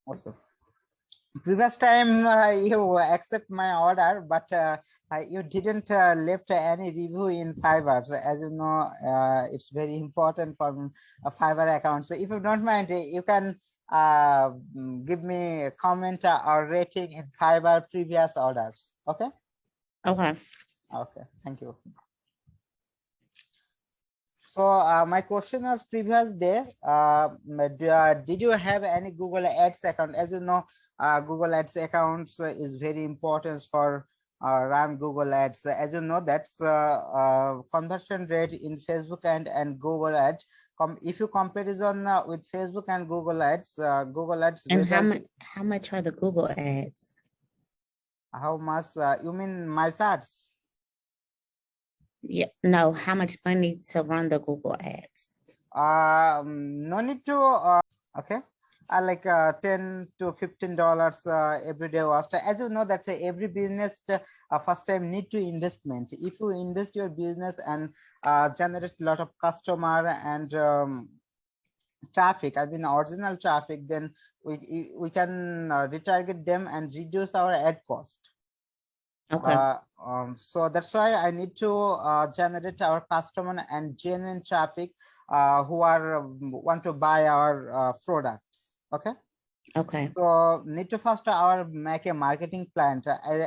Also, previous time you accept my order, but you didn't left any review in Fiverr. So as you know, it's very important for a Fiverr account. So if you don't mind, you can give me a comment or rating in Fiverr previous orders. Okay. Okay. Okay. Thank you. So my question was previous day, did you have any Google Ads account? As you know, Google Ads accounts is very important for run Google Ads. As you know, that's conversion rate in Facebook and Google Ads. If you comparison with Facebook and Google Ads, Google Ads And result, how much are the Google ads? how much you mean my search? Yeah, no, how much money to run the Google ads? No need to okay, like $10 to $15 every day was. As you know, that's every business first time need to investment. If you invest your business and generate a lot of customer and traffic, I mean original traffic, then we can retarget them and reduce our ad cost. Okay. So that's why I need to generate our customer and genuine traffic who are want to buy our products. Okay. Okay. So need to first make a marketing plan.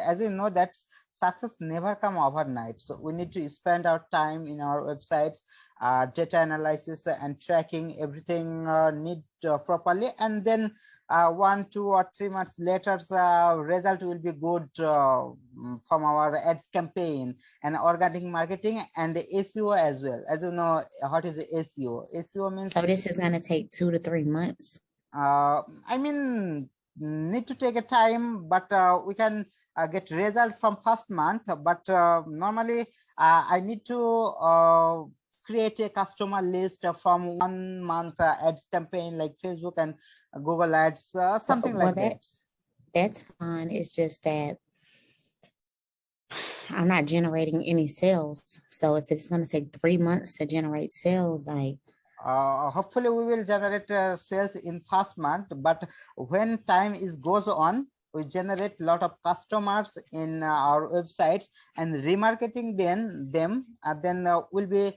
As you know, that success never come overnight. So we need to spend our time in our websites, data analysis and tracking everything need properly, and then 1, 2 or 3 months later, result will be good from our ads campaign and organic marketing and the SEO as well. As you know, what is the SEO? SEO means. So this is going to take 2 to 3 months. I mean, need to take a time, but we can get result from first month. But normally, I need to create a customer list from 1 month ads campaign like Facebook and Google Ads, something like that. That's fine. It's just that I'm not generating any sales. So if it's going to take 3 months to generate sales, like. Hopefully we will generate sales in first month, but when time goes on, we generate a lot of customers in our websites and remarketing them then will be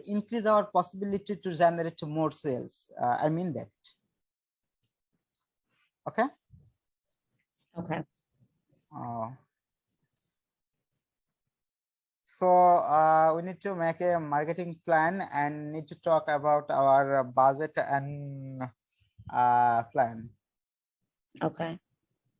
increase our possibility to generate more sales. I mean that. Okay. Okay. So we need to make a marketing plan and need to talk about our budget and plan. Okay.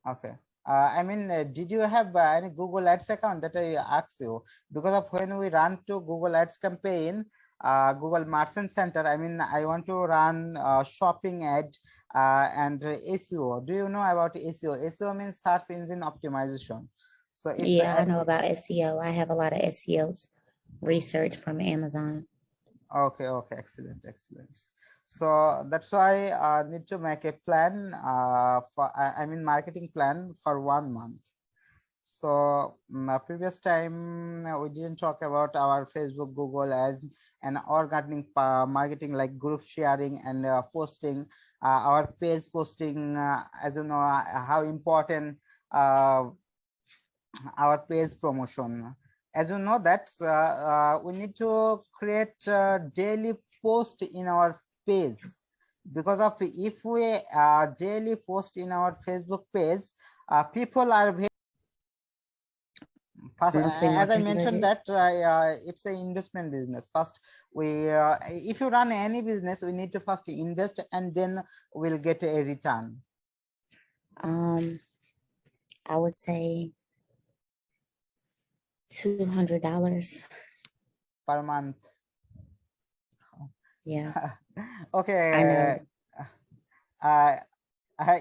Okay. I mean, did you have any Google Ads account that I asked you? Because of when we run to Google Ads campaign, Google Merchant Center, I mean, I want to run shopping ad and SEO. Do you know about SEO? SEO means search engine optimization. So it's, yeah, I know about SEO. I have a lot of SEO research from Amazon. Okay, okay, excellent, excellent. So that's why I need to make a plan for, I mean, marketing plan for 1 month. So previous time we didn't talk about our Facebook, Google ads and organic marketing like group sharing and posting, our page posting, as you know, how important our page promotion. As you know, that's we need to create daily post in our page, because of if we daily post in our Facebook page, people are very first, as I mentioned that it's an investment business. First, we if you run any business, we need to first invest and then we'll get a return. I would say $200 per month. Yeah. Okay.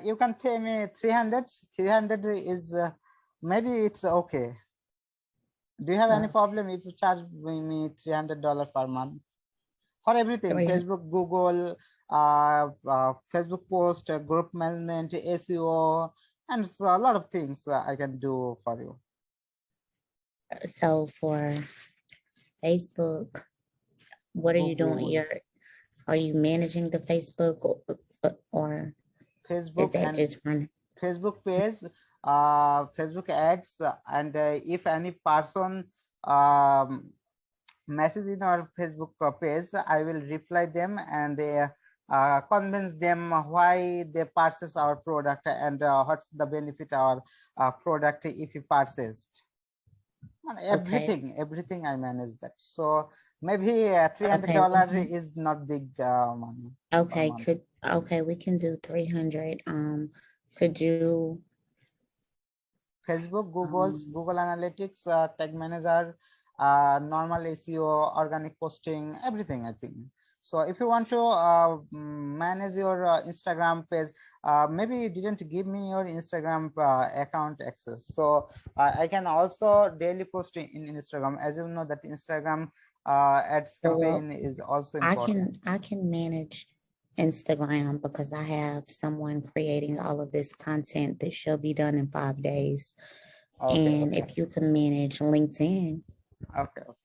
You can pay me 300. 300 is maybe it's okay. Do you have any problem if you charge me $300 per month for everything? Facebook, Google, Facebook post, group management, SEO, and so a lot of things I can do for you. So for Facebook, what are you doing? Are you managing the Facebook or Is Facebook that and is run? Facebook page, Facebook ads, and if any person um, message in our Facebook page, I will reply them and convince them why they purchase our product and what's the benefit our product if you purchased. And Okay. everything I manage that. So maybe Okay. $300 is not big money per Okay. month. Okay, we can do 300. Could you Facebook, um Google Analytics, Tag Manager, normal SEO, organic posting, everything, I think. So if you want to manage your Instagram page, maybe you didn't give me your Instagram account access. So I can also daily post in Instagram. As you know that Instagram ads well, campaign is also important. I can manage Instagram because I have someone creating all of this content that shall be done in 5 days. Okay, And okay, if you can manage LinkedIn, okay, okay.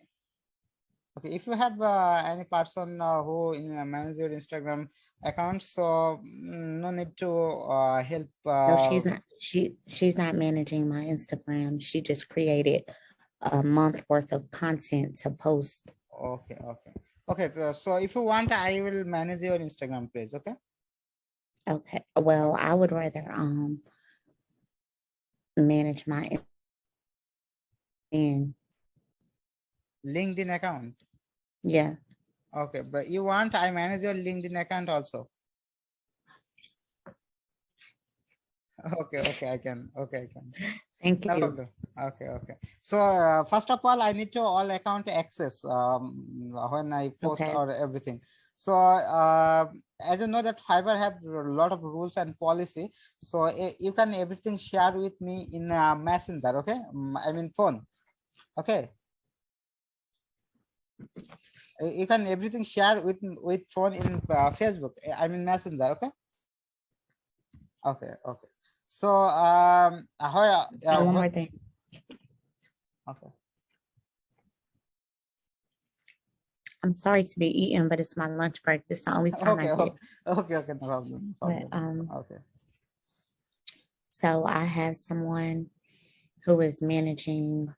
Okay, if you have any person who manage your Instagram account, so no need to help. no, she's not managing my Instagram. She just created a month worth of content to post. Okay, okay, okay. So if you want, I will manage your Instagram page. Okay, Okay. Well, okay. I would rather manage my in. LinkedIn account. Yeah. Okay, but you want I manage your LinkedIn account also. Okay, okay, I can. Okay, I can. Thank No you. problem. Okay, okay. So first of all, I need to all account access when I post Okay. or everything. So as you know that Fiverr have a lot of rules and policy. So you can everything share with me in Messenger. Okay, I mean phone. Okay, you can everything share with phone in Facebook. I mean Messenger. Okay, okay, okay. So And one more thing. okay. I'm sorry to be eating, but it's my lunch break. This is the only time I Okay, get. okay, okay, okay, no problem, no But problem. Okay. so I have someone who is managing.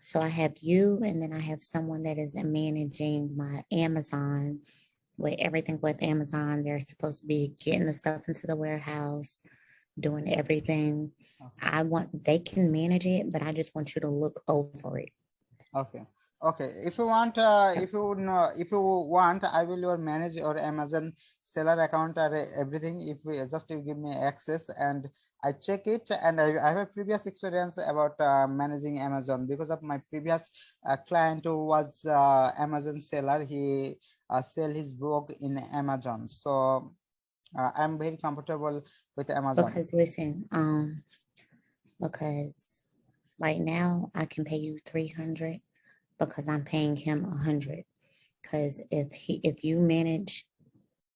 So I have you, and then I have someone that is managing my Amazon with everything with Amazon. They're supposed to be getting the stuff into the warehouse, doing everything. Okay. They can manage it, but I just want you to look over it. Okay. Okay. If you want, So if you want, I will your manage your Amazon seller account or everything. If we just you give me access and I check it, and I have a previous experience about managing Amazon because of my previous client who was Amazon seller. He sell his book in Amazon, so I'm very comfortable with Amazon. because listen, because right now I can pay you 300 because I'm paying him 100. Because if you manage,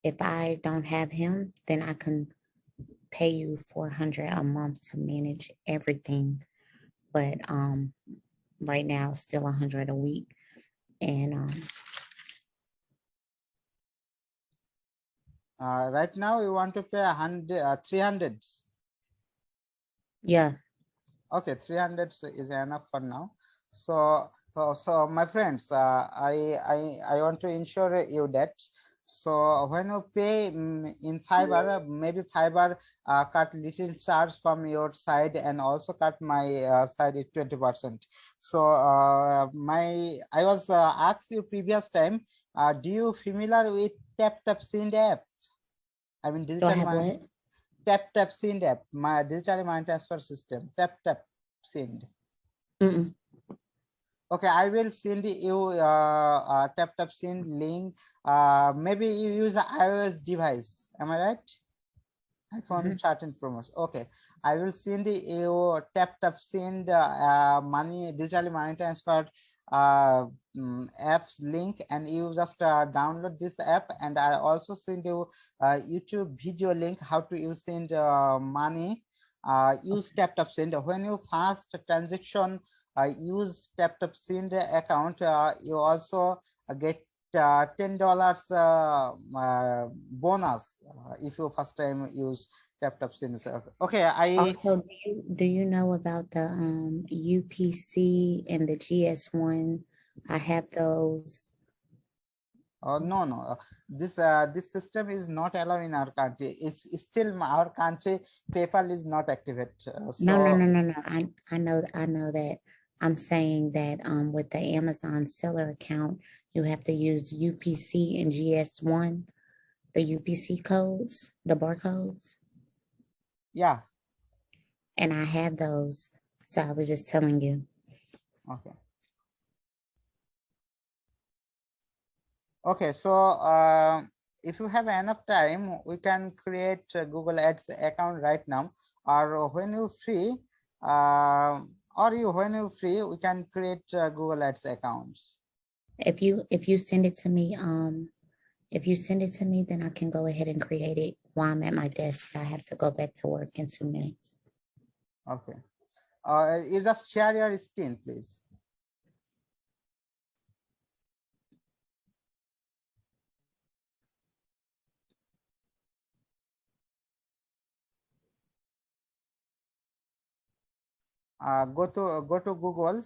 if I don't have him, then I can pay you 400 a month to manage everything. But right now still 100 a week. And Right now, you want to pay 300. yeah, Okay, 300 is enough for now. So so my friends, I want to ensure you that, so when you pay in Fiverr, maybe Fiverr cut little charge from your side and also cut my side at 20%. So I was asked you previous time, do you familiar with Send app? I mean do I digital have money. what? Send app, my digital money transfer system. Send. Mm-mm. Okay, I will send you Send link. Maybe you use a iOS device. Am I right? iPhone Mm-hmm. 13 Pro Max. Okay, I will send you Send money digital money transfer apps link, and you just download this app, and I also send you YouTube video link how to use send money. Use Okay. Send when you first transaction. Use Send account. You also get $10 bonus if you first time use laptop since. Okay, I Also, do you know about the UPC and the GS1? I have those. no, no. This system is not allowed in our country. It's still our country. PayPal is not activate. No, no, So no, no, no. I know that. I'm saying that with the Amazon seller account, you have to use UPC and GS1, the UPC codes, the barcodes, yeah. and I have those. So I was just telling you. Okay. Okay. So if you have enough time, we can create a Google Ads account right now, or when you free, when you free, we can create Google Ads accounts. If you send it to me, if you send it to me, then I can go ahead and create it while I'm at my desk. I have to go back to work in 2 minutes. Okay. You just share your screen, please. Go to Google.